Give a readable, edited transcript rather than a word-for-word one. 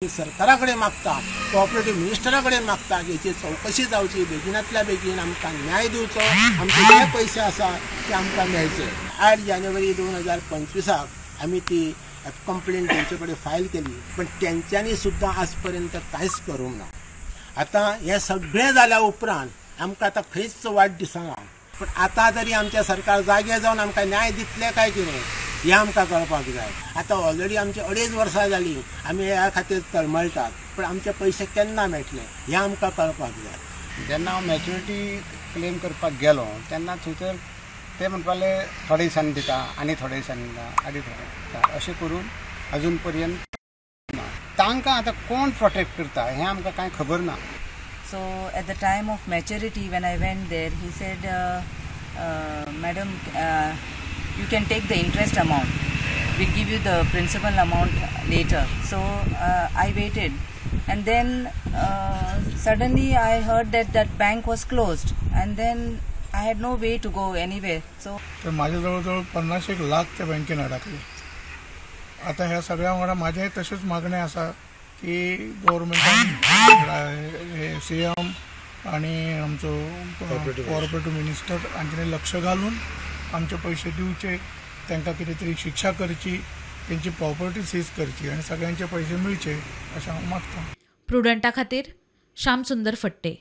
सरकाराकडे मागता, कोऑपरेटिव्ह मिनिस्टराकडे मागता की याची चौकशी जावची, बेगिनातल्या बेगीन आमकां न्याय दिवचो, आमचे जे पैसे आसा ते आमकां मेळचे। 8 जानेवारी 2025 आम्ही ती कंप्लेंट त्यांचे कडेन फायल केली, पण त्यांच्यानी सुद्धा आजपर्यंत कांयच करूंक ना। आता हे सगळें जाल्या उपरांत आमकां आता खंयच वाट दिसना, पण आता तरी आमचे सरकार जागे जावन आमकां न्याय दितले काय कितें हे आमकां कळपाक जाय। आता ऑलरेडी आमची 2.5 वर्सां जाली आमी ह्या खातीर तळमळटात, पण आमचे पैसे केन्ना मेळटले हे आमकां कळपाक जाय। जेन्ना हांव मॅच्युरिटी क्लेम करपाक गेलो तेन्ना थंयसर ते म्हणपाले थोडे दिसांनी दिता आनी थोडे दिसांनी दिता आनी थोडे दिता अशें करून अजून पर्यंत ना। तांकां आतां कोण प्रोटेक्ट करता हें आमकां कांय खबर ना। So at the time of maturity, when I went there, he said, "Madam, you can take the interest amount. We'll give you the principal amount later." So I waited, and then suddenly I heard that that bank was closed, and then I had no way to go anywhere. So माझ्या जवळ 50 लाख त्या बँकेन अडकले। आता ह्या सगळ्या वांगडा माझ्याय तशेंच मागणें आसा की गव्हर्मेंटान सीएम आणि आमचो कोऑपरेटिव्ह मिनिस्टर हांचेर लक्ष घालून आमचे पैसे दिवचे, तांकां कितें तरी शिक्षा करची, तेंची प्रॉपर्टी सीज करची आणि सगळ्यांचे पैसे मिळचे अशें हांव मागतां। प्रुडंटा खातीर श्याम सुंदर फट्टे।